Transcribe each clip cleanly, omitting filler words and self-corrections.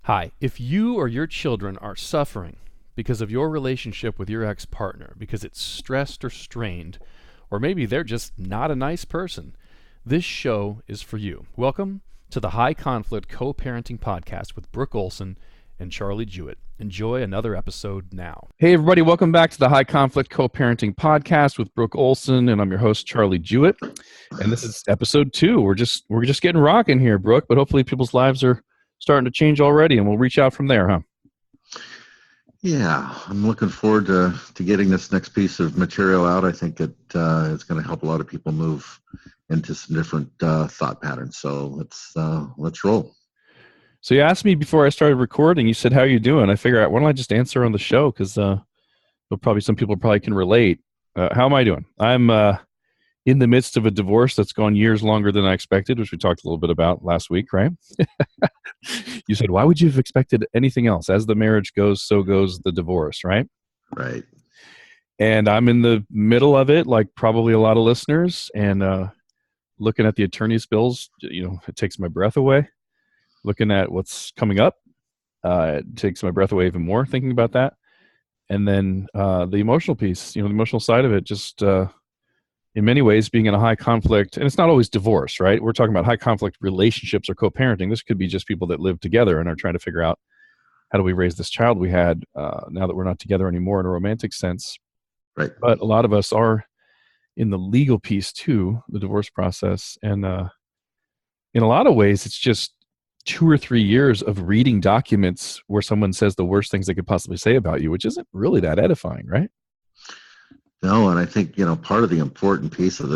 Hi, if you or your children are suffering because of your relationship with your ex-partner, because it's stressed or strained, or maybe they're just not a nice person, this show is for you. Welcome to the High Conflict Co-Parenting Podcast with Brook Olson and Charlie Jewett. Enjoy another episode now. Hey everybody, welcome back to the High Conflict Co-Parenting Podcast with Brook Olson, and I'm your host Charlie Jewett. And this is episode 2. We're just getting rocking here, Brook, but hopefully people's lives are starting to change already, and we'll reach out from there, huh? Yeah, I'm looking forward to getting this next piece of material out. I think it is going to help a lot of people move into some different thought patterns. So let's roll. So you asked me before I started recording, you said, how are you doing? I figured, why don't I just answer on the show? Because some people probably can relate. How am I doing? I'm in the midst of a divorce that's gone years longer than I expected, which we talked a little bit about last week, right? You said, why would you have expected anything else? As the marriage goes, so goes the divorce, right? Right. And I'm in the middle of it, like probably a lot of listeners, and looking at the attorney's bills, it takes my breath away. Looking at what's coming up, it takes my breath away even more thinking about that. And then the emotional piece, the emotional side of it, just in many ways being in a high conflict, and it's not always divorce, right? We're talking about high conflict relationships or co-parenting. This could be just people that live together and are trying to figure out, how do we raise this child we had now that we're not together anymore in a romantic sense. Right. But a lot of us are in the legal piece too, the divorce process. And in a lot of ways, it's just 2 or 3 years of reading documents where someone says the worst things they could possibly say about you, which isn't really that edifying, right? No, and I think part of the important piece of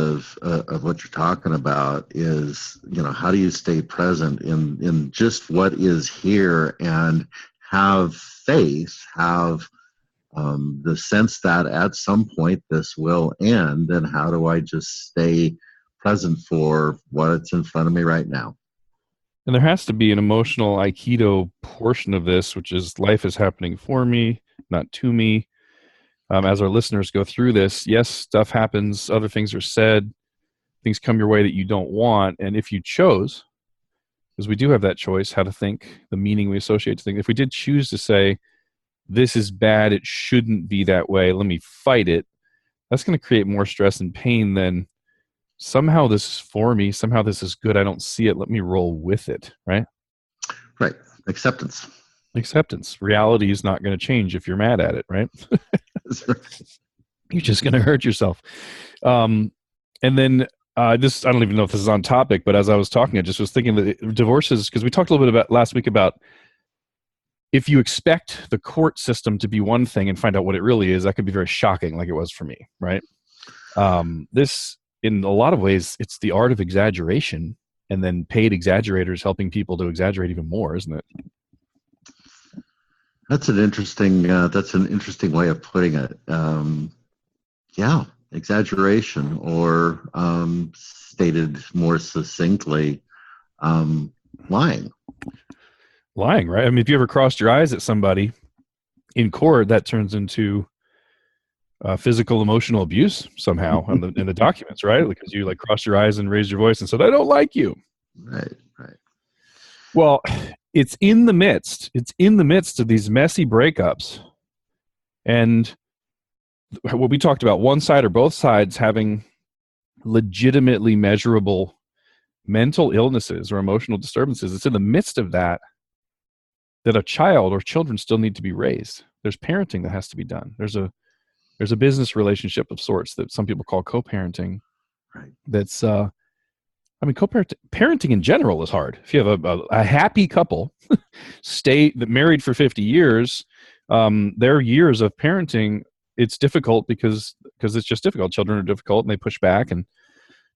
what you're talking about is how do you stay present in just what is here and have faith, have the sense that at some point this will end, and how do I just stay present for what's in front of me right now? And there has to be an emotional Aikido portion of this, which is life is happening for me, not to me. As our listeners go through this, yes, stuff happens, other things are said, things come your way that you don't want. And if you chose, because we do have that choice, how to think, the meaning we associate to things, if we did choose to say, this is bad, it shouldn't be that way, let me fight it, that's going to create more stress and pain than somehow this is for me, somehow this is good, I don't see it, let me roll with it, right? Right. Acceptance. Reality is not going to change if you're mad at it, right? You're just going to hurt yourself. And then I don't even know if this is on topic, but as I was talking, I just was thinking that divorces, because we talked a little bit about last week about if you expect the court system to be one thing and find out what it really is, that could be very shocking, like it was for me, right? This, in a lot of ways, it's the art of exaggeration, and then paid exaggerators helping people to exaggerate even more, isn't it? That's an interesting way of putting it. Yeah, exaggeration, or stated more succinctly, lying. Lying, right? I mean, if you ever crossed your eyes at somebody in court, that turns into physical, emotional abuse somehow in the documents, right? Because you crossed your eyes and raised your voice and said, "I don't like you." Right. Well, it's in the midst of these messy breakups, and what we talked about, one side or both sides having legitimately measurable mental illnesses or emotional disturbances. It's in the midst of that a child or children still need to be raised. There's parenting that has to be done. There's a business relationship of sorts that some people call co-parenting. Right. That's parenting in general is hard. If you have a happy couple, married for 50 years, their years of parenting, it's difficult because it's just difficult. Children are difficult and they push back. And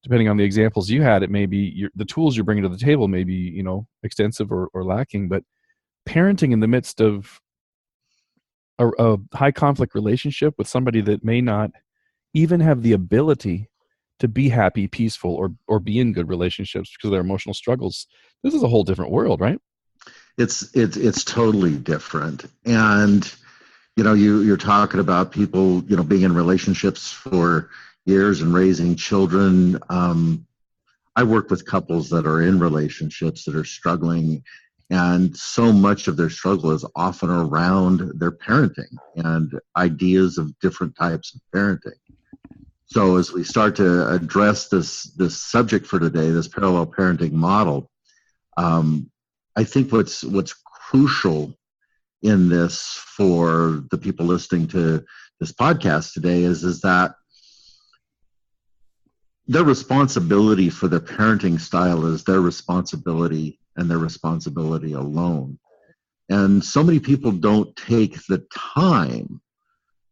depending on the examples you had, it may be the tools you're bringing to the table may be, extensive or lacking. But parenting in the midst of a high conflict relationship with somebody that may not even have the ability to be happy, peaceful, or be in good relationships because of their emotional struggles. This is a whole different world, right? It's totally different. And, you're talking about people, being in relationships for years and raising children. I work with couples that are in relationships that are struggling And so much of their struggle is often around their parenting and ideas of different types of parenting. So as we start to address this subject for today, this parallel parenting model, I think what's crucial in this for the people listening to this podcast today is that their responsibility for their parenting style is their responsibility and their responsibility alone. And so many people don't take the time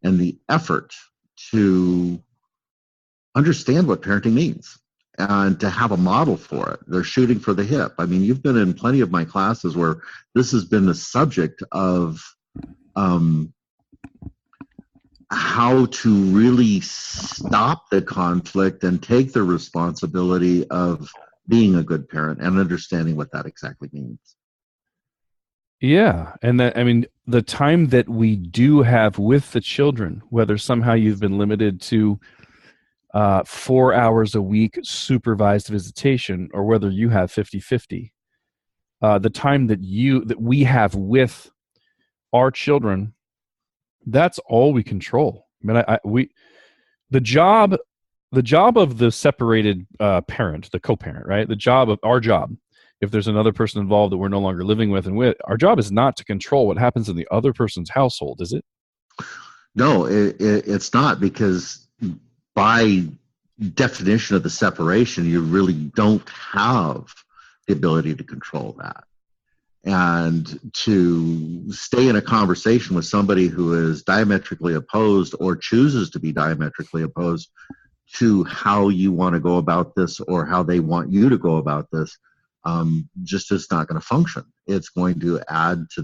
and the effort to understand what parenting means and to have a model for it. They're shooting for the hip. I mean, you've been in plenty of my classes where this has been the subject of how to really stop the conflict and take the responsibility of being a good parent and understanding what that exactly means. Yeah. And that, I mean, the time that we do have with the children, whether somehow you've been limited to 4 hours a week supervised visitation, or whether you have 50-50, the time that we have with our children, that's all we control. I mean, the job of the separated parent, the co-parent, right? Our job, if there's another person involved that we're no longer living with our job is not to control what happens in the other person's household, is it? No, it's not, because by definition of the separation, you really don't have the ability to control that. And to stay in a conversation with somebody who is diametrically opposed or chooses to be diametrically opposed to how you want to go about this or how they want you to go about this, just is not going to function. It's going to add to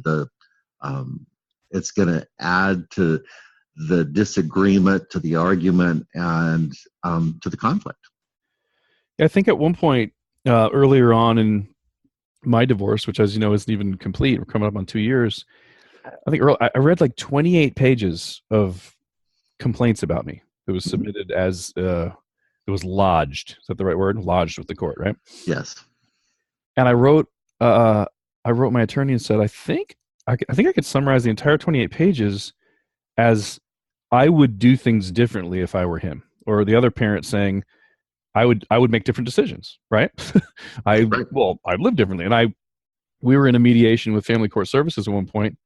the disagreement, to the argument, and to the conflict. I think at one point earlier on in my divorce, which, as you know, isn't even complete, we're coming up on 2 years, I think I read like 28 pages of complaints about me. It was submitted as it was lodged. Is that the right word? Lodged with the court, right? Yes. And I wrote my attorney and said, I think I could summarize the entire 28 pages as I would do things differently if I were him, or the other parent saying I would make different decisions, right? I've lived differently, and we were in a mediation with Family Court Services at one point,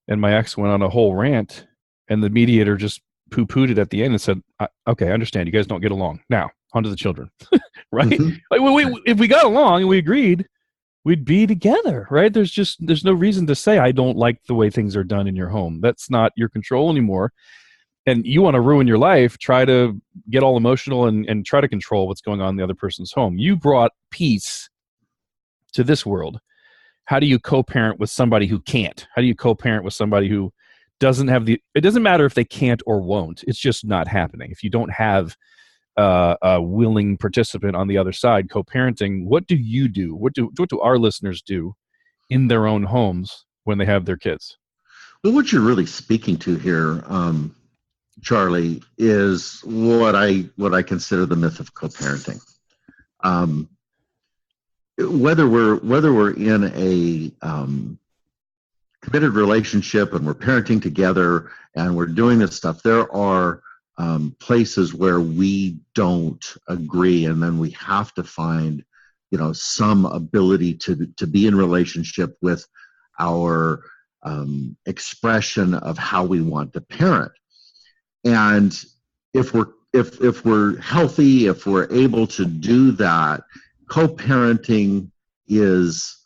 and my ex went on a whole rant, and the mediator just poo-pooed it at the end and said, "Okay, I understand. You guys don't get along. Now, onto the children." Right? Mm-hmm. Like, if we got along and we agreed, we'd be together, right? There's no reason to say I don't like the way things are done in your home. That's not your control anymore. And you want to ruin your life, try to get all emotional and try to control what's going on in the other person's home. You brought peace to this world. How do you co-parent with somebody who can't? How do you co-parent with somebody who doesn't have it doesn't matter if they can't or won't. It's just not happening. If you don't have a willing participant on the other side co-parenting, what do you do? What do our listeners do in their own homes when they have their kids? Well, what you're really speaking to here, Charlie, is what I consider the myth of co-parenting. Whether we're in a committed relationship and we're parenting together and we're doing this stuff, there are places where we don't agree, and then we have to find, some ability to be in relationship with our expression of how we want to parent. And if we're healthy, if we're able to do that, co-parenting is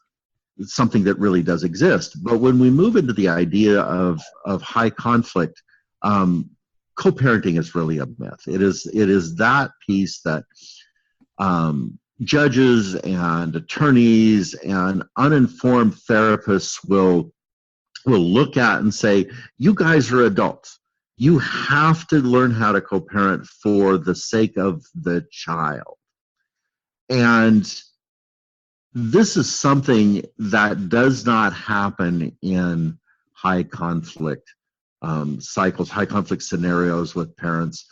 something that really does exist. But when we move into the idea of high conflict, co-parenting is really a myth. It is that piece that judges and attorneys and uninformed therapists will look at and say, you guys are adults. You have to learn how to co-parent for the sake of the child. And this is something that does not happen in high conflict cycles, high conflict scenarios with parents,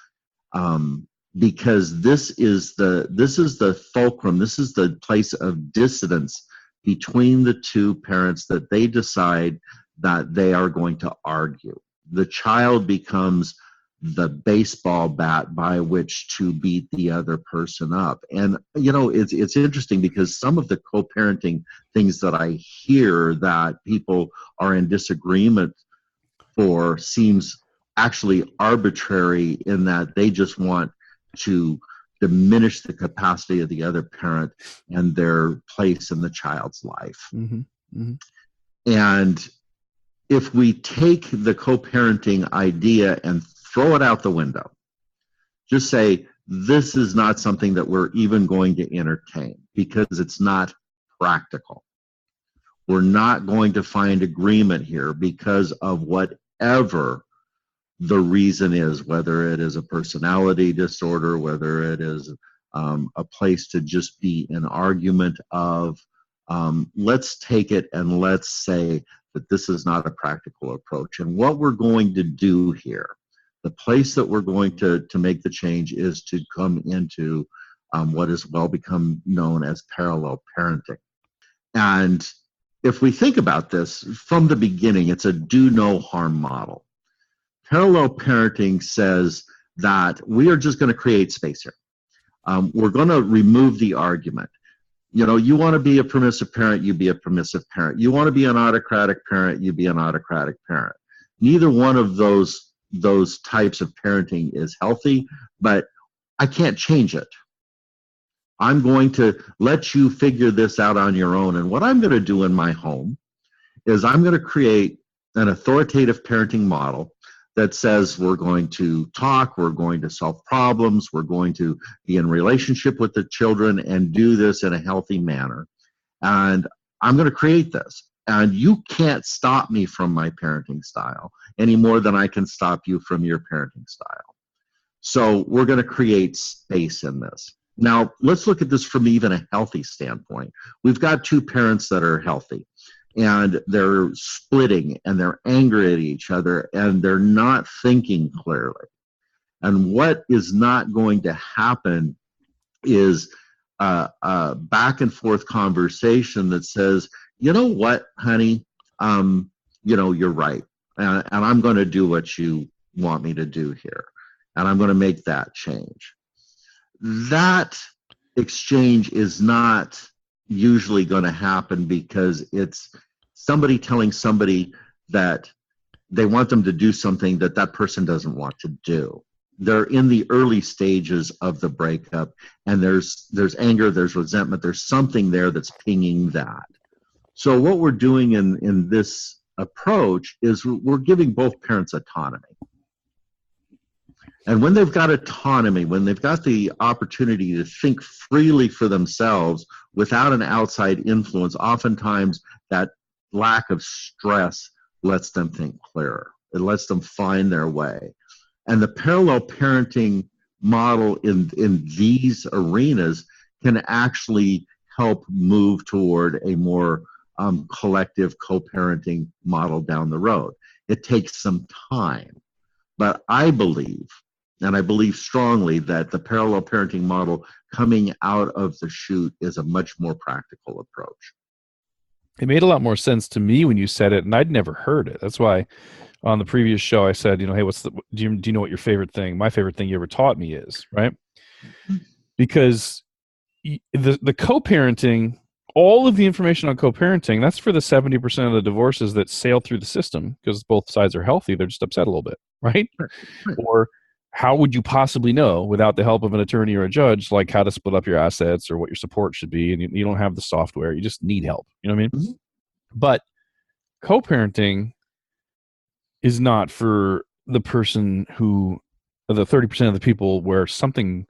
because this is the fulcrum. This is the place of dissidence between the two parents that they decide that they are going to argue. The child becomes the baseball bat by which to beat the other person up. And it's interesting because some of the co-parenting things that I hear that people are in disagreement for seems actually arbitrary, in that they just want to diminish the capacity of the other parent and their place in the child's life. Mm-hmm. Mm-hmm. And if we take the co-parenting idea and throw it out the window, just say, this is not something that we're even going to entertain because it's not practical. We're not going to find agreement here because of whatever the reason is, whether it is a personality disorder, whether it is a place to just be an argument of, let's take it and let's say that this is not a practical approach. And what we're going to do here, the place that we're going to make the change, is to come into what has well become known as parallel parenting. And if we think about this from the beginning, it's a do no harm model. Parallel parenting says that we are just going to create space here. We're going to remove the argument. You want to be a permissive parent, you be a permissive parent. You want to be an autocratic parent, you be an autocratic parent. Neither one of those types of parenting is healthy, but I can't change it. I'm going to let you figure this out on your own. And what I'm going to do in my home is I'm going to create an authoritative parenting model that says we're going to talk, we're going to solve problems, we're going to be in relationship with the children and do this in a healthy manner. And I'm going to create this. And you can't stop me from my parenting style any more than I can stop you from your parenting style. So we're going to create space in this. Now, let's look at this from even a healthy standpoint. We've got two parents that are healthy, and they're splitting, and they're angry at each other, and they're not thinking clearly. And what is not going to happen is a back and forth conversation that says, you know what, honey, you're right. And I'm going to do what you want me to do here. And I'm going to make that change. That exchange is not usually going to happen because it's somebody telling somebody that they want them to do something that that person doesn't want to do. They're in the early stages of the breakup, and there's anger, there's resentment, there's something there that's pinging that. So what we're doing in this approach is we're giving both parents autonomy. And when they've got autonomy, when they've got the opportunity to think freely for themselves without an outside influence, oftentimes that lack of stress lets them think clearer. It lets them find their way. And the parallel parenting model in these arenas can actually help move toward a more collective co-parenting model down the road. It takes some time, but I believe, and I believe strongly, that the parallel parenting model coming out of the chute is a much more practical approach. It made a lot more sense to me when you said it, and I'd never heard it. That's why on the previous show I said, hey, do you know what your favorite thing, my favorite thing you ever taught me is, right? Because the co-parenting, all of the information on co-parenting, that's for the 70% of the divorces that sail through the system because both sides are healthy. They're just upset a little bit, right? Or how would you possibly know without the help of an attorney or a judge, like how to split up your assets or what your support should be? And you don't have the software. You just need help. You know what I mean? Mm-hmm. But co-parenting is not for the person who, the 30% of the people where something,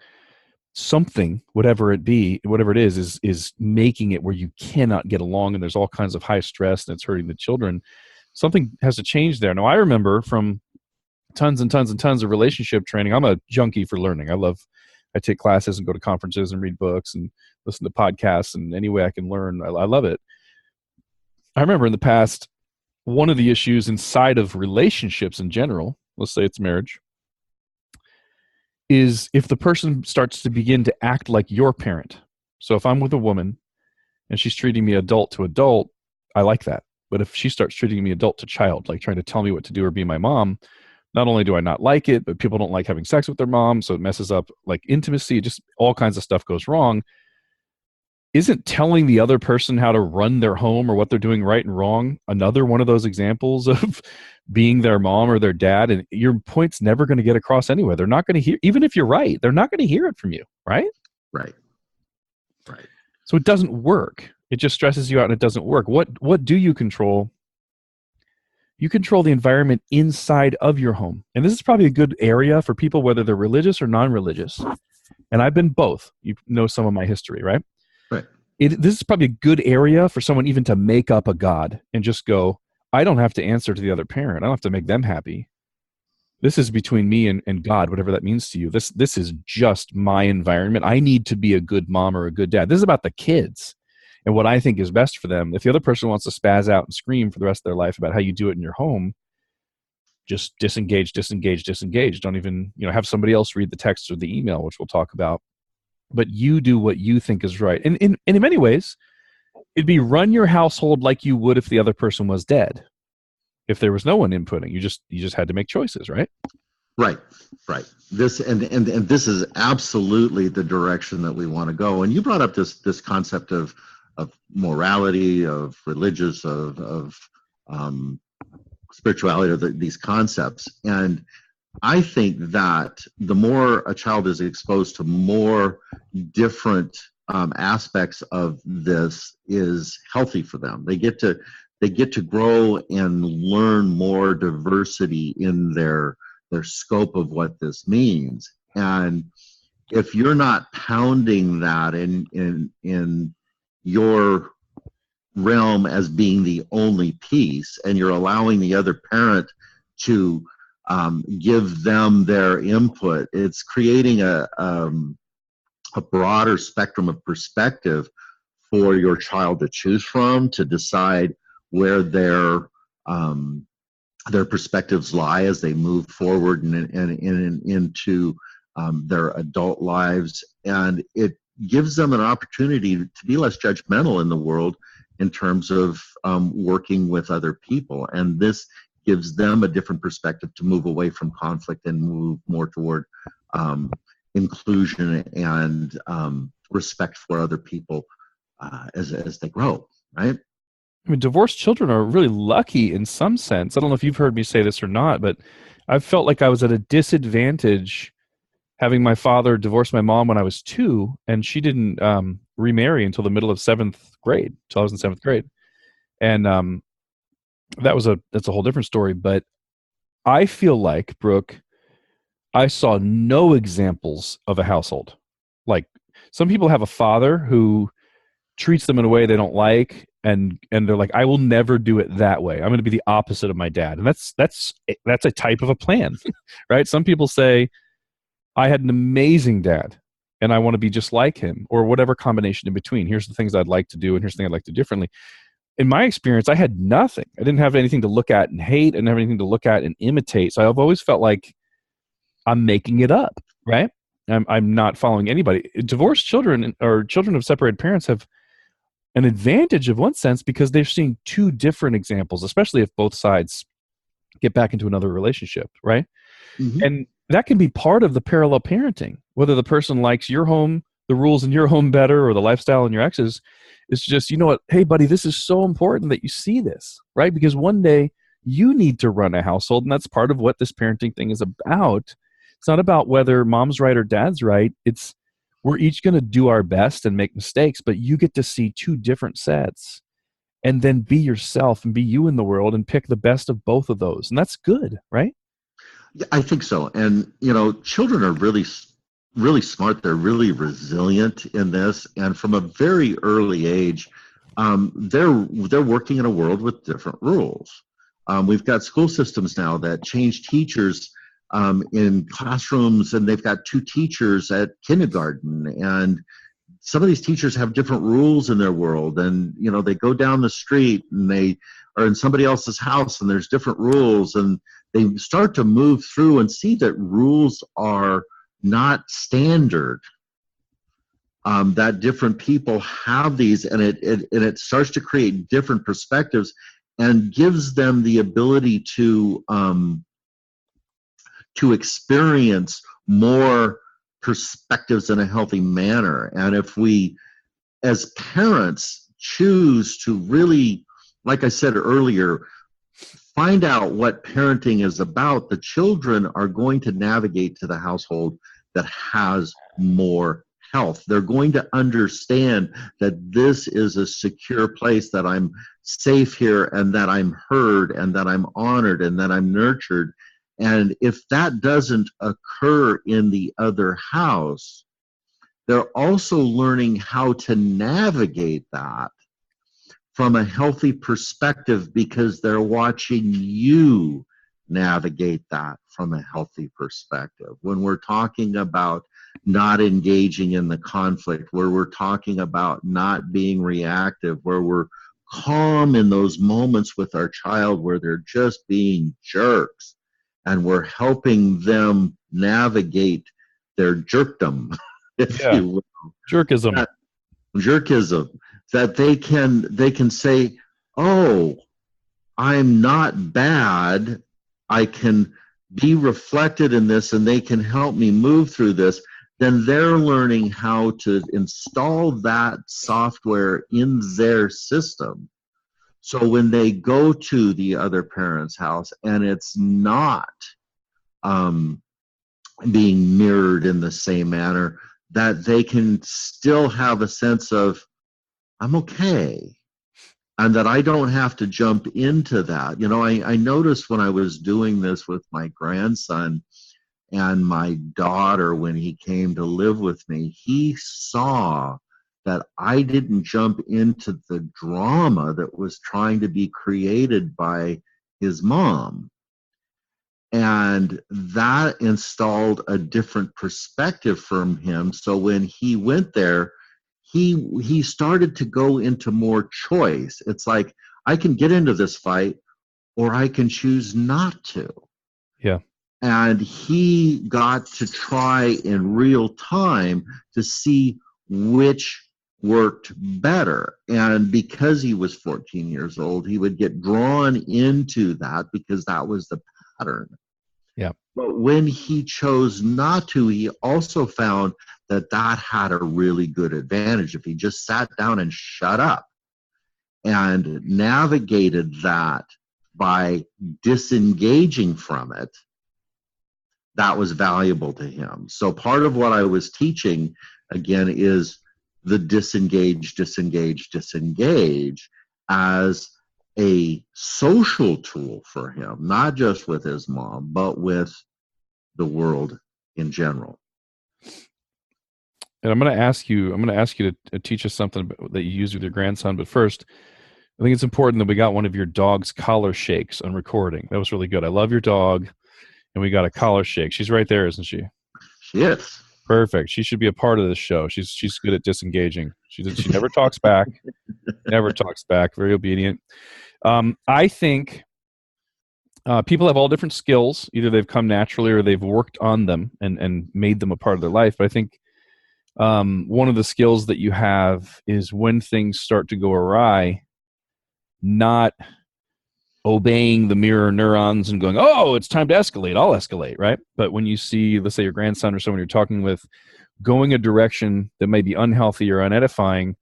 whatever it is making it where you cannot get along, and there's all kinds of high stress and it's hurting the children. Something has to change there. Now, I remember from tons and tons and tons of relationship training. I'm a junkie for learning. I take classes and go to conferences and read books and listen to podcasts, and any way I can learn, I love it. I remember in the past, one of the issues inside of relationships in general, let's say it's marriage, is if the person starts to begin to act like your parent. So if I'm with a woman and she's treating me adult to adult, I like that. But if she starts treating me adult to child, like trying to tell me what to do or be my mom, not only do I not like it, but people don't like having sex with their mom, so it messes up like intimacy. Just all kinds of stuff goes wrong. Isn't telling the other person how to run their home or what they're doing right and wrong another one of those examples of being their mom or their dad? And your point's never going to get across anyway. They're not going to hear, even if you're right, they're not going to hear it from you, right? Right. Right. So it doesn't work. It just stresses you out and it doesn't work. What do you control? You control the environment inside of your home. And this is probably a good area for people, whether they're religious or non-religious. And I've been both. You know some of my history, right? Right. This is probably a good area for someone even to make up a God and just go, I don't have to answer to the other parent. I don't have to make them happy. This is between me and God, whatever that means to you. This is just my environment. I need to be a good mom or a good dad. This is about the kids and what I think is best for them. If the other person wants to spaz out and scream for the rest of their life about how you do it in your home, just disengage. Don't even, have somebody else read the text or the email, which we'll talk about. But you do what you think is right. And in many ways, it'd be run your household like you would if the other person was dead. If there was no one inputting, you just had to make choices, right? Right. This and this is absolutely the direction that we want to go. And you brought up this concept of morality, of religious, of spirituality, of these concepts. And I think that the more a child is exposed to more different aspects of this is healthy for them. They get to grow and learn more diversity in their scope of what this means. And if you're not pounding that in your realm as being the only piece, and you're allowing the other parent to give them their input, it's creating a broader spectrum of perspective for your child to choose from, to decide where their perspectives lie as they move forward and into their adult lives. And it gives them an opportunity to be less judgmental in the world in terms of working with other people. And this gives them a different perspective to move away from conflict and move more toward inclusion and respect for other people as they grow, right? I mean, divorced children are really lucky in some sense. I don't know if you've heard me say this or not, but I've felt like I was at a disadvantage having my father divorce my mom when I was 2, and she didn't remarry until the middle of 7th grade, till I was in 7th grade. And that's a whole different story. But I feel like, Brooke, I saw no examples of a household. Like, some people have a father who treats them in a way they don't like, and they're like, I will never do it that way. I'm going to be the opposite of my dad. And that's a type of a plan, right? Some people say, I had an amazing dad and I want to be just like him, or whatever combination in between. Here's the things I'd like to do, and here's the thing I'd like to do differently. In my experience, I had nothing. I didn't have anything to look at and hate. I didn't have anything to look at and imitate. So I've always felt like I'm making it up, right? I'm not following anybody. Divorced children or children of separated parents have an advantage of one sense because they're seeing 2 different examples, especially if both sides get back into another relationship, right? Mm-hmm. And that can be part of the parallel parenting, whether the person likes your home, the rules in your home better, or the lifestyle in your ex's. It's just, you know what, hey, buddy, this is so important that you see this, right? Because one day you need to run a household, and that's part of what this parenting thing is about. It's not about whether mom's right or dad's right. It's we're each going to do our best and make mistakes, but you get to see 2 different sets and then be yourself and be you in the world and pick the best of both of those. And that's good, right? Yeah, I think so. And, children are really, really smart. They're really resilient in this. And from a very early age, they're working in a world with different rules. We've got school systems now that change teachers in classrooms, and they've got 2 teachers at kindergarten. And some of these teachers have different rules in their world. And, they go down the street and they are in somebody else's house and there's different rules. And they start to move through and see that rules are not standard. that different people have these, and it starts to create different perspectives and gives them the ability to experience more perspectives in a healthy manner. And if we, as parents, choose to really, like I said earlier, find out what parenting is about, the children are going to navigate to the household that has more health. They're going to understand that this is a secure place, that I'm safe here, and that I'm heard, and that I'm honored, and that I'm nurtured. And if that doesn't occur in the other house, they're also learning how to navigate that from a healthy perspective, because they're watching you navigate that from a healthy perspective. When we're talking about not engaging in the conflict, where we're talking about not being reactive, where we're calm in those moments with our child where they're just being jerks, and we're helping them navigate their jerkdom, if Yeah. you will. Jerkism. That jerkism, that they can say, oh, I'm not bad. I can be reflected in this, and they can help me move through this. Then they're learning how to install that software in their system. So when they go to the other parent's house and it's not um, being mirrored in the same manner, that they can still have a sense of, I'm okay, and that I don't have to jump into that. You know, I noticed when I was doing this with my grandson and my daughter, when he came to live with me, he saw that I didn't jump into the drama that was trying to be created by his mom. And that installed a different perspective from him. So when he went there, he started to go into more choice. It's like, I can get into this fight, or I can choose not to. Yeah. And he got to try in real time to see which worked better. And because he was 14 years old, he would get drawn into that because that was the pattern. Yeah. But when he chose not to, he also found that that had a really good advantage. If he just sat down and shut up and navigated that by disengaging from it, that was valuable to him. So part of what I was teaching, again, is the disengage, disengage, disengage as a social tool for him, not just with his mom, but with the world in general. And I'm going to ask you to teach us something that you use with your grandson. But first, I think it's important that we got one of your dog's collar shakes on recording. That was really good. I love your dog, and we got a collar shake. She's right there, isn't she? She is. Perfect. She should be a part of this show. She's good at disengaging. She never talks back. Never talks back. Very obedient. I think people have all different skills. Either they've come naturally or they've worked on them and made them a part of their life. But I think one of the skills that you have is when things start to go awry, not obeying the mirror neurons and going, oh, it's time to escalate. I'll escalate, right? But when you see, let's say, your grandson or someone you're talking with going a direction that may be unhealthy or unedifying,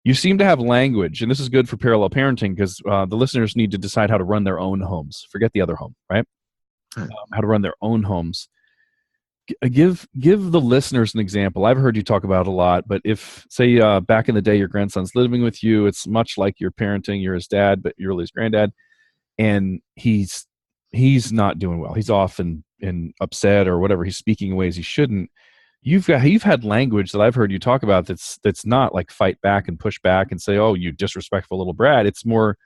you seem to have language, and this is good for parallel parenting because the listeners need to decide how to run their own homes. Forget the other home, right? How to run their own homes. Give the listeners an example. I've heard you talk about it a lot, but if, say, back in the day, your grandson's living with you, it's much like you're parenting. You're his dad, but you're really his granddad, and he's not doing well. He's off and upset or whatever. He's speaking in ways he shouldn't. You've had language that I've heard you talk about that's not like fight back and push back and say, "Oh, you disrespectful little brat." It's more,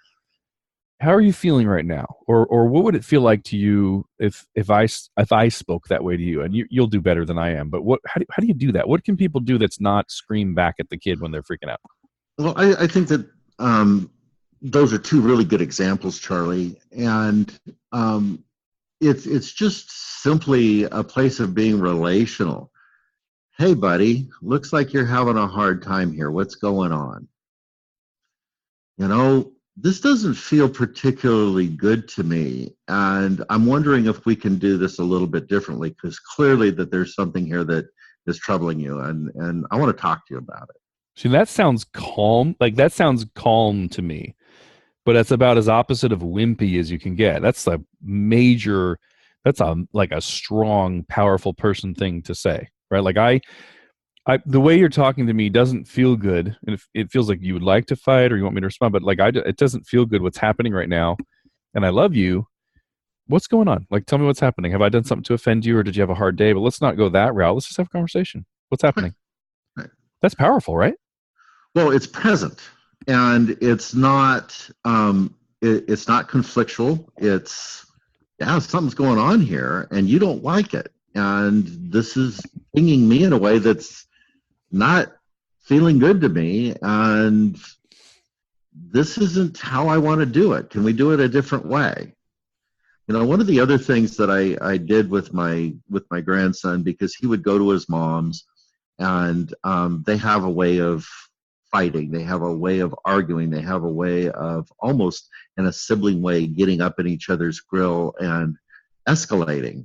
how are you feeling right now, or what would it feel like to you if I spoke that way to you? And you'll do better than I am. But how do you do that? What can people do that's not scream back at the kid when they're freaking out? Well, I think that those are two really good examples, Charlie. And it's just simply a place of being relational. hey, buddy, looks like you're having a hard time here. What's going on? This doesn't feel particularly good to me. And I'm wondering if we can do this a little bit differently, because clearly that there's something here that is troubling you. And I want to talk to you about it. See, that sounds calm. Like, that sounds calm to me, but it's about as opposite of wimpy as you can get. That's a major, that's like a strong, powerful person thing to say, right? Like, the way you're talking to me doesn't feel good, and it feels like you would like to fight or you want me to respond, but like, it doesn't feel good what's happening right now, and I love you. What's going on? Like, tell me what's happening. Have I done something to offend you, or did you have a hard day? But let's not go that route. Let's just have a conversation. What's happening? Right. That's powerful, right? Well, it's present, and it's not. It's not conflictual. It's, yeah, something's going on here, and you don't like it, and this is stinging me in a way that's not feeling good to me, and this isn't how I want to do it. Can we do it a different way? One of the other things that I did with my grandson, because he would go to his mom's, and they have a way of fighting. They have a way of arguing. They have a way of, almost in a sibling way, getting up in each other's grill and escalating.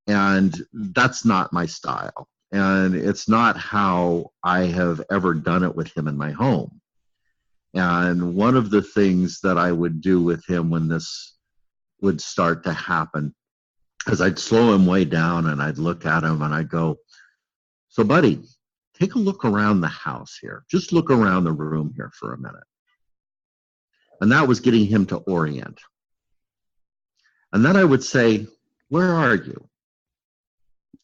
And that's not my style. And it's not how I have ever done it with him in my home. And one of the things that I would do with him when this would start to happen is I'd slow him way down, and I'd look at him and I'd go, so buddy, take a look around the house here. Just look around the room here for a minute. And that was getting him to orient. And then I would say, where are you?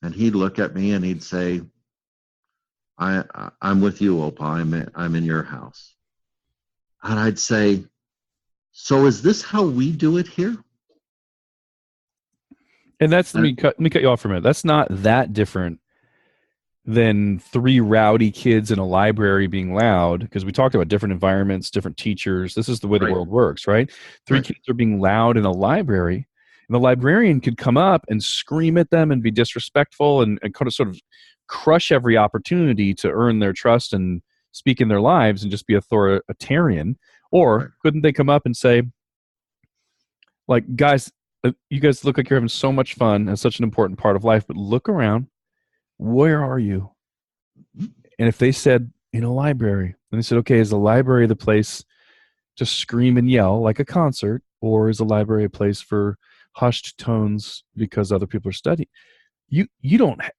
And he'd look at me and he'd say, I'm with you, Opa. I'm in your house. And I'd say, so is this how we do it here? And that's, let me cut you off for a minute. That's not that different than three rowdy kids in a library being loud, because we talked about different environments, different teachers. This is the way the world works, right? Three kids are being loud in a library, and the librarian could come up and scream at them and be disrespectful and kind of sort of crush every opportunity to earn their trust and speak in their lives and just be authoritarian. Or couldn't they come up and say, like, guys, you guys look like you're having so much fun and such an important part of life, but look around. Where are you? And if they said, in a library, and they said, okay, is the library the place to scream and yell like a concert, or is the library a place for hushed tones because other people are studying?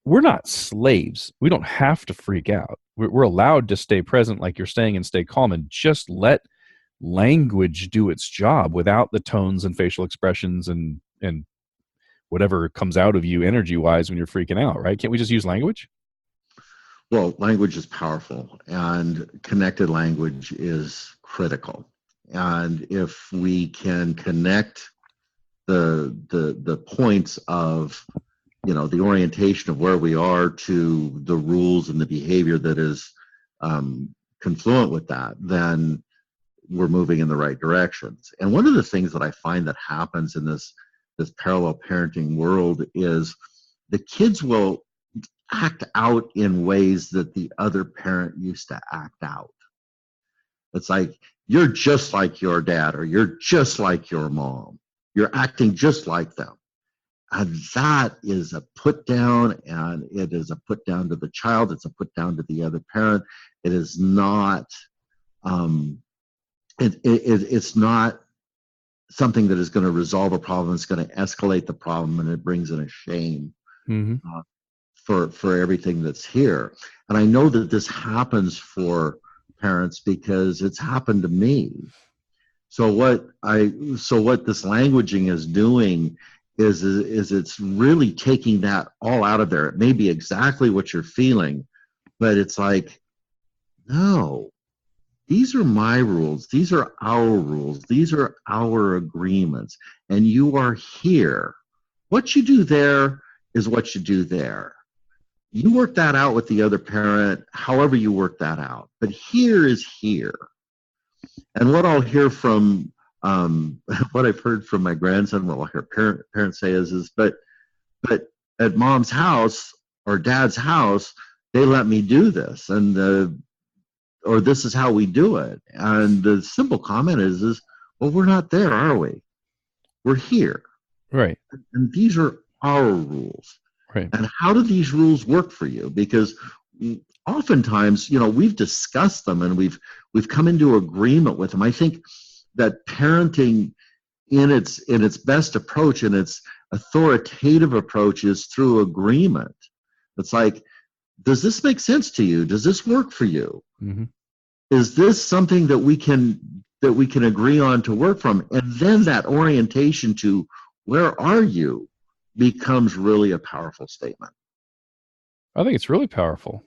We're not slaves. We don't have to freak out. We're allowed to stay present like you're staying, and stay calm, and just let language do its job without the tones and facial expressions and whatever comes out of you energy-wise when you're freaking out, right? Can't we just use language? Well, language is powerful, and connected language is critical. And if we can connect the points of, the orientation of where we are to the rules and the behavior that is confluent with that, then we're moving in the right directions. And one of the things that I find that happens in this parallel parenting world is the kids will act out in ways that the other parent used to act out. It's like, you're just like your dad, or you're just like your mom. You're acting just like them. And that is a put down, and it is a put down to the child. It's a put down to the other parent. It is not, it's not something that is going to resolve a problem. It's going to escalate the problem, and it brings in a shame for everything that's here. And I know that this happens for parents because it's happened to me. So what this languaging is doing is it's really taking that all out of there. It may be exactly what you're feeling, but it's like, no, these are my rules. These are our rules. These are our agreements. And you are here. What you do there is what you do there. You work that out with the other parent, however you work that out. But here is here. And what I'll hear from, what I've heard from my grandson, what I'll hear parents say is, but at mom's house or dad's house, they let me do this, and or this is how we do it. And the simple comment is, well, we're not there, are we? We're here, Right. and these are our rules. Right. And how do these rules work for you? Because oftentimes, we've discussed them and we've come into agreement with them. I think that parenting in its best approach, and its authoritative approach, is through agreement. It's like, does this make sense to you? Does this work for you? Mm-hmm. Is this something that we can agree on to work from? And then that orientation to where are you becomes really a powerful statement. I think it's really powerful.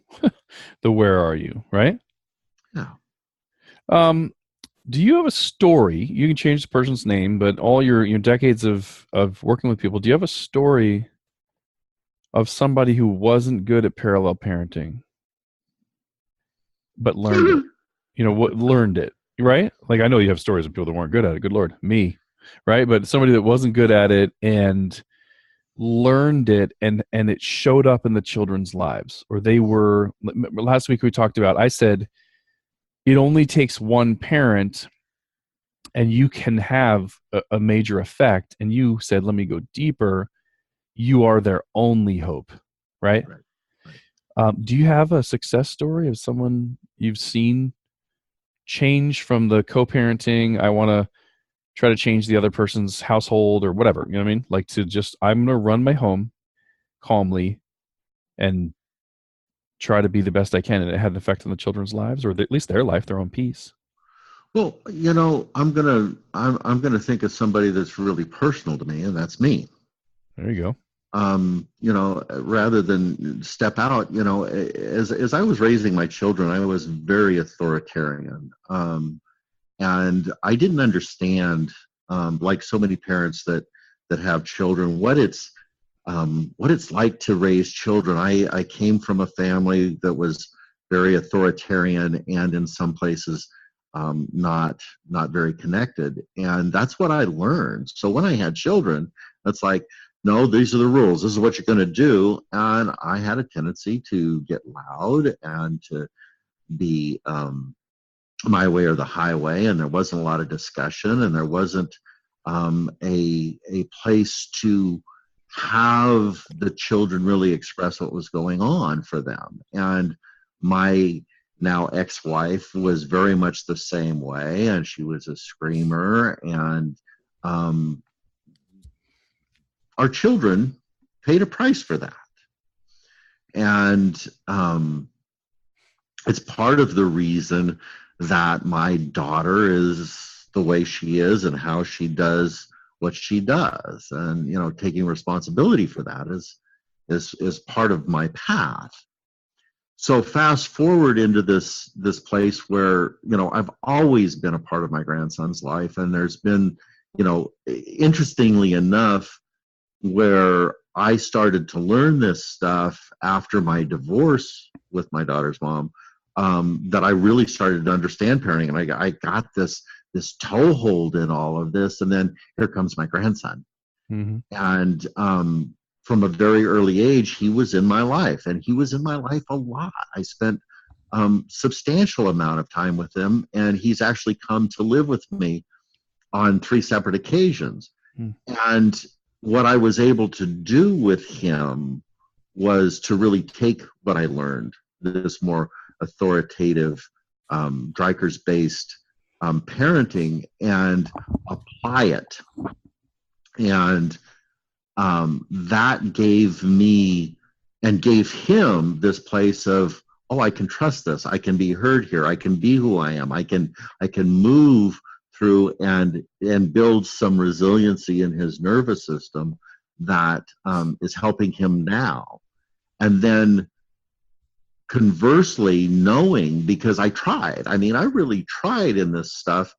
The where are you, right? Yeah. Um, do you have a story? You can change the person's name, but all your decades of working with people, do you have a story of somebody who wasn't good at parallel parenting but learned it? What learned it, right? Like, I know you have stories of people that weren't good at it. Good Lord, me, right? But somebody that wasn't good at it and learned it, and it showed up in the children's lives, or they were. Last week we talked about, I said it only takes one parent and you can have a major effect. And you said, let me go deeper. You are their only hope, right? Right. Right. Do you have a success story of someone you've seen change from the co-parenting, I want to try to change the other person's household or whatever, you know what I mean? Like, to just, I'm going to run my home calmly and try to be the best I can, and it had an effect on the children's lives, or at least their life, their own peace. Well, I'm gonna think of somebody that's really personal to me, and that's me. There you go. Rather than step out, as I was raising my children, I was very authoritarian. And I didn't understand, like so many parents that have children, what it's like to raise children. I came from a family that was very authoritarian, and in some places, not very connected. And that's what I learned. So when I had children, it's like, no, these are the rules. This is what you're going to do. And I had a tendency to get loud and to be, my way or the highway, and there wasn't a lot of discussion, and there wasn't, a place to have the children really express what was going on for them. And my now ex-wife was very much the same way, and she was a screamer, and um, our children paid a price for that. And it's part of the reason that my daughter is the way she is and how she does what she does. And taking responsibility for that is part of my path. So fast forward into this place where I've always been a part of my grandson's life, and there's been, interestingly enough, where I started to learn this stuff after my divorce with my daughter's mom, that I really started to understand parenting, and I got this toehold in all of this. And then here comes my grandson, Mm-hmm. and from a very early age, he was in my life, and he was in my life a lot. I spent substantial amount of time with him, and he's actually come to live with me on 3 separate occasions. Mm. And what I was able to do with him was to really take what I learned, this more authoritative, Dreikers-based parenting, and apply it. And that gave me and gave him this place of, oh, I can trust this. I can be heard here. I can be who I am. I can move through and build some resiliency in his nervous system that is helping him now. And then conversely, knowing, because I tried, I really tried in this stuff,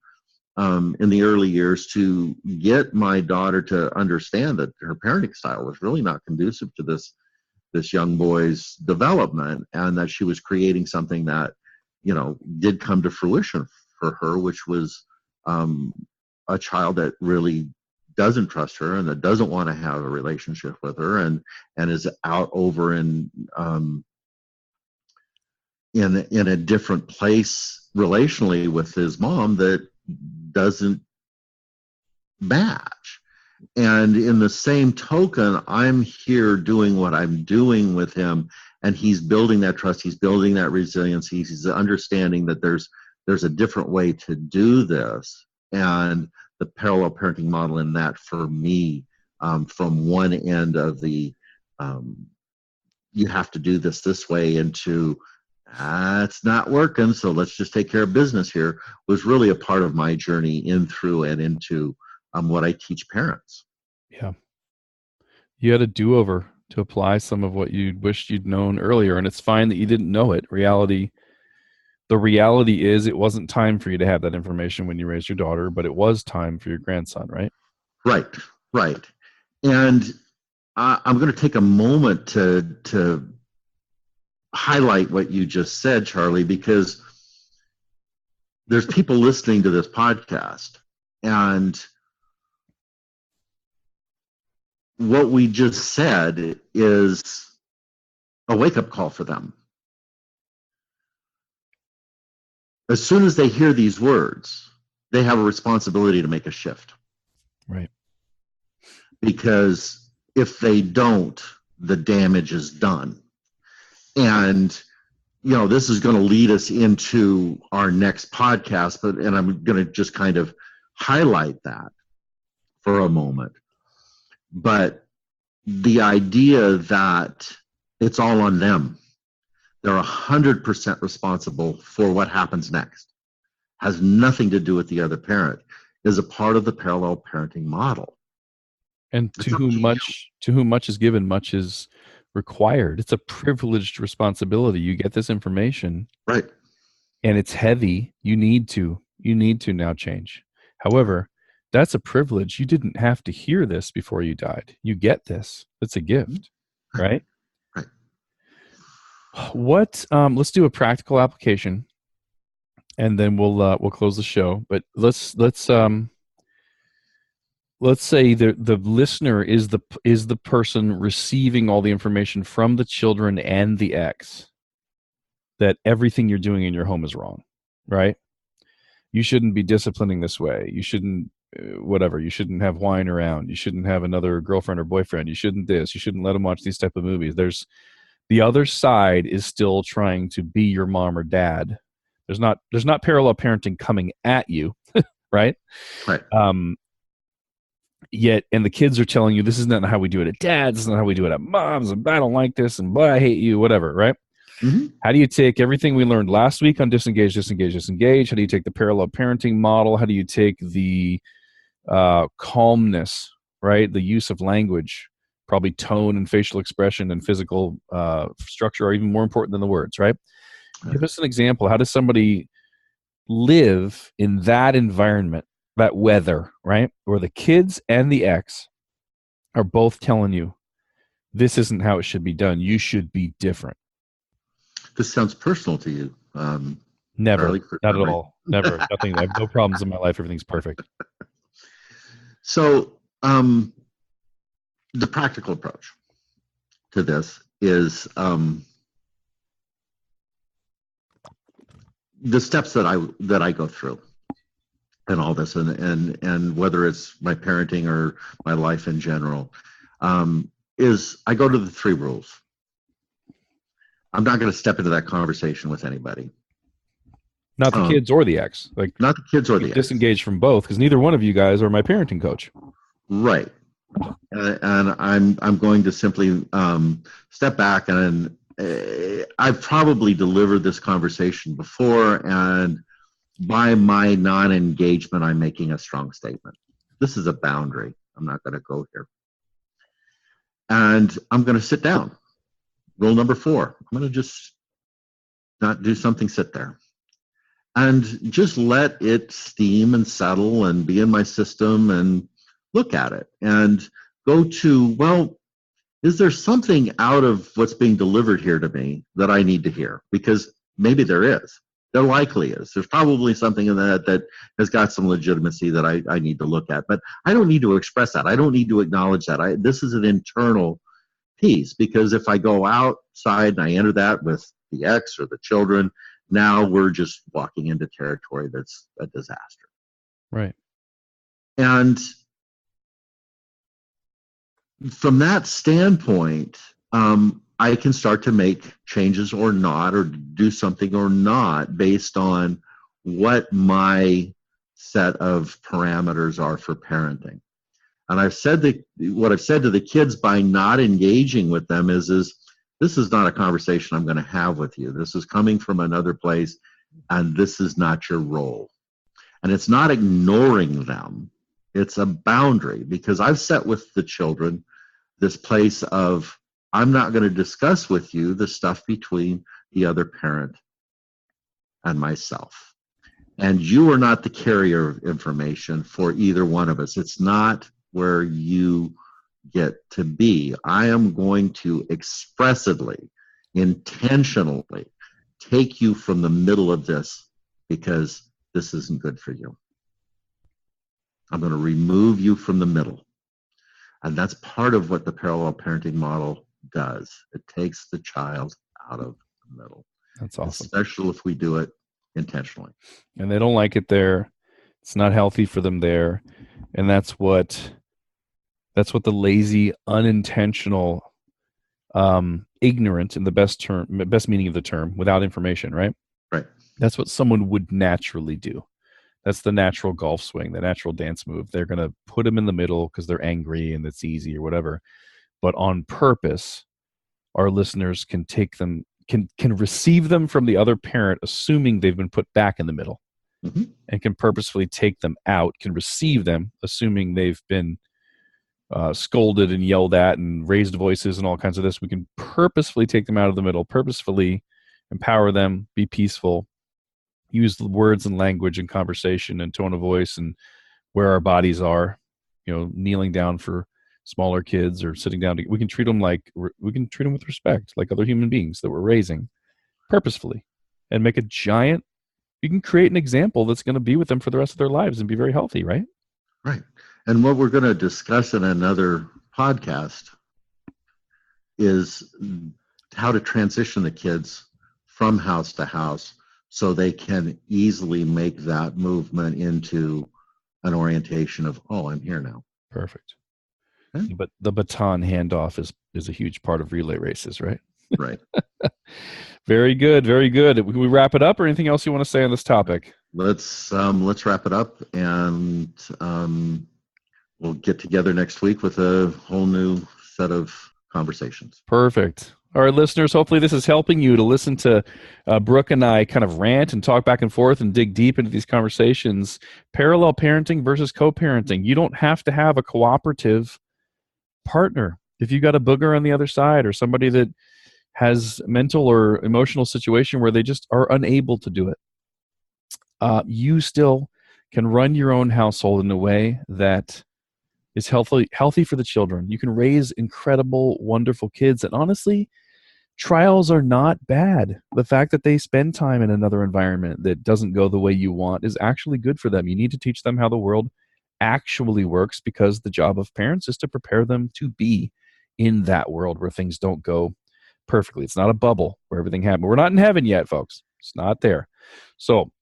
in the early years, to get my daughter to understand that her parenting style was really not conducive to this young boy's development, and that she was creating something that did come to fruition for her, which was a child that really doesn't trust her, and that doesn't want to have a relationship with her, and is out over in in a different place relationally with his mom that doesn't match. And in the same token, I'm here doing what I'm doing with him, and he's building that trust, he's building that resilience, he's understanding that there's a different way to do this. And the parallel parenting model in that, for me, from one end of the you have to do this way into it's not working, so let's just take care of business here, was really a part of my journey in through and into what I teach parents. Yeah. You had a do-over to apply some of what you wished you'd known earlier, and it's fine that you didn't know it. The reality is it wasn't time for you to have that information when you raised your daughter, but it was time for your grandson, right? Right. And I'm going to take a moment to highlight what you just said, Charlie, because there's people listening to this podcast, and what we just said is a wake-up call for them. As soon as they hear these words, they have a responsibility to make a shift. Right. Because if they don't, the damage is done. And this is going to lead us into our next podcast, and I'm going to just kind of highlight that for a moment. But the idea that it's all on them, they're 100% responsible for what happens next, has nothing to do with the other parent, is a part of the parallel parenting model. And to whom much is given, much is required. It's a privileged responsibility. You get this information, right, and it's heavy. You need to now change. However, that's a privilege. You didn't have to hear this before you died. You get this. It's a gift, right? Right. What? Let's do a practical application, and then we'll close the show. But let's say the listener is the person receiving all the information from the children and the ex, that everything you're doing in your home is wrong, right? You shouldn't be disciplining this way. You shouldn't whatever. You shouldn't have wine around. You shouldn't have another girlfriend or boyfriend. You shouldn't this. You shouldn't let them watch these type of movies. There's the other side is still trying to be your mom or dad. There's not parallel parenting coming at you, right? Right. Yet, and the kids are telling you, this is not how we do it at dad's, this is not how we do it at mom's, and I don't like this, and I hate you, whatever, right? Mm-hmm. How do you take everything we learned last week on disengage? How do you take the parallel parenting model? How do you take the calmness, right? The use of language, probably tone and facial expression and physical structure are even more important than the words, right? Give us an example. How does somebody live in that environment, that weather, right? Where the kids and the ex are both telling you, this isn't how it should be done. You should be different. This sounds personal to you. Never. Charlie, Not at all. Never. Nothing. I have no problems in my life. Everything's perfect. So the practical approach to this is the steps that I go through and all this, and whether it's my parenting or my life in general, is I go to the 3 rules. I'm not going to step into that conversation with anybody. Not the kids or the ex. Like, not the kids or the ex. Disengage from both, because neither one of you guys are my parenting coach. Right. And I'm going to simply step back, and I've probably delivered this conversation before, and by my non-engagement, I'm making a strong statement. This is a boundary. I'm not going to go here. And I'm going to sit down. Rule number 4, I'm going to just not do something, sit there. And just let it steam and settle and be in my system and look at it. And go to, well, is there something out of what's being delivered here to me that I need to hear? Because maybe there is. There likely is. There's probably something in that has got some legitimacy that I need to look at. But I don't need to express that. I don't need to acknowledge that. This is an internal piece, because if I go outside and I enter that with the ex or the children. Now we're just walking into territory that's a disaster. Right. And from that standpoint, I can start to make changes or not, or do something or not based on what my set of parameters are for parenting. And I've said that what I've said to the kids by not engaging with them is this is not a conversation I'm going to have with you. This is coming from another place, and this is not your role. And it's not ignoring them. It's a boundary, because I've set with the children this place of, I'm not going to discuss with you the stuff between the other parent and myself. And you are not the carrier of information for either one of us. It's not where you get to be. I am going to expressively, intentionally take you from the middle of this, because this isn't good for you. I'm going to remove you from the middle. And that's part of what the parallel parenting model does. It takes the child out of the middle. That's awesome. Especially if we do it intentionally. And they don't like it there. It's not healthy for them there. And that's what the lazy, unintentional, ignorant, in the best meaning of the term, without information, right? Right. That's what someone would naturally do. That's the natural golf swing, the natural dance move. They're going to put them in the middle because they're angry and it's easy or whatever. But on purpose, our listeners can take them, can receive them from the other parent, assuming they've been put back in the middle, and can purposefully take them out, can receive them, assuming they've been scolded and yelled at and raised voices and all kinds of this. We can purposefully take them out of the middle, purposefully empower them, be peaceful, use the words and language and conversation and tone of voice and where our bodies are, kneeling down for smaller kids or sitting down. We can treat them with respect, like other human beings that we're raising purposefully, and make you can create an example that's going to be with them for the rest of their lives and be very healthy, right? Right. And what we're going to discuss in another podcast is how to transition the kids from house to house so they can easily make that movement into an orientation of, oh, I'm here now. Perfect. Okay. But the baton handoff is a huge part of relay races, right? Right. Very good. Very good. Can we wrap it up, or anything else you want to say on this topic? Let's wrap it up, and we'll get together next week with a whole new set of conversations. Perfect. All right, listeners, hopefully this is helping you to listen to Brook and I kind of rant and talk back and forth and dig deep into these conversations. Parallel parenting versus co-parenting. You don't have to have a cooperative partner. If you got a booger on the other side, or somebody that has mental or emotional situation where they just are unable to do it, you still can run your own household in a way that is healthy for the children. You can raise incredible, wonderful kids. And honestly, trials are not bad. The fact that they spend time in another environment that doesn't go the way you want is actually good for them. You need to teach them how the world actually works, because the job of parents is to prepare them to be in that world where things don't go perfectly. It's not a bubble where everything happens. We're not in heaven yet, folks. It's not there. So,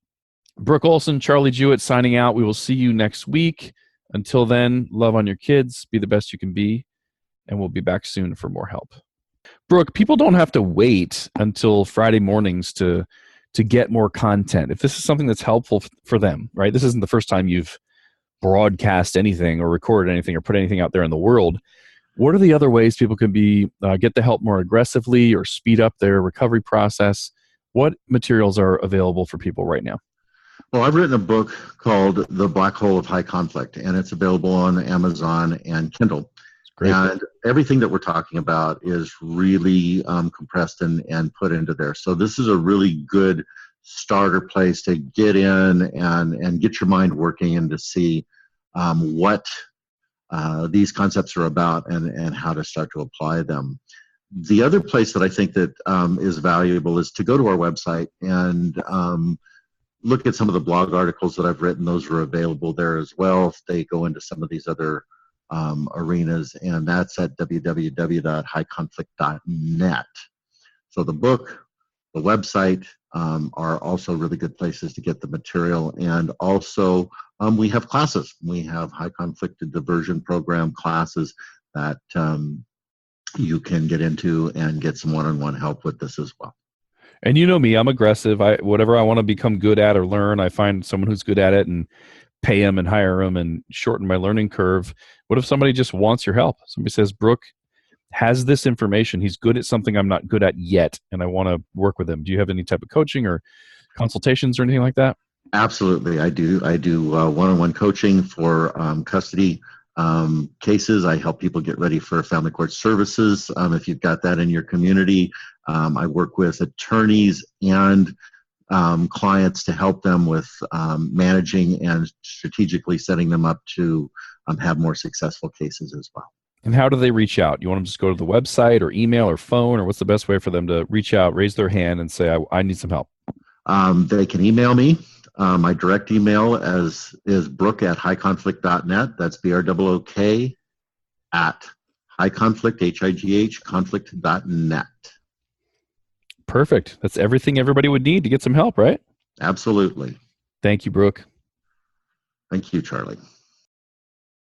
Brook Olson, Charlie Jewett signing out. We will see you next week. Until then, love on your kids, be the best you can be, and we'll be back soon for more help. Brook, people don't have to wait until Friday mornings to get more content. If this is something that's helpful for them, right? This isn't the first time you've broadcast anything or recorded anything or put anything out there in the world. What are the other ways people can get the help more aggressively or speed up their recovery process? What materials are available for people right now? Well, I've written a book called The Black Hole of High Conflict, and it's available on Amazon and Kindle. Great. And everything that we're talking about is really compressed and put into there. So this is a really good starter place to get in and get your mind working and to see what these concepts are about and how to start to apply them. The other place that I think that is valuable is to go to our website and look at some of the blog articles that I've written. Those are available there as well. They go into some of these other arenas, and that's at www.highconflict.net. So the book, the website are also really good places to get the material. And also, we have classes. We have high conflict diversion program classes that you can get into and get some one-on-one help with this as well. And you know me, I'm aggressive. Whatever I want to become good at or learn, I find someone who's good at it and pay them and hire them and shorten my learning curve. What if somebody just wants your help? Somebody says, Brook has this information. He's good at something I'm not good at yet, and I want to work with him. Do you have any type of coaching or consultations or anything like that? Absolutely, I do. I do one-on-one coaching for custody cases. I help people get ready for family court services. If you've got that in your community, I work with attorneys and clients to help them with managing and strategically setting them up to have more successful cases as well. And how do they reach out? You want them to just go to the website or email or phone, or what's the best way for them to reach out, raise their hand, and say, I need some help? They can email me. My direct email is brook@highconflict.net. That's BROOK at highconflict, HIGH, conflict.net. Perfect. That's everything everybody would need to get some help, right? Absolutely. Thank you, Brook. Thank you, Charlie.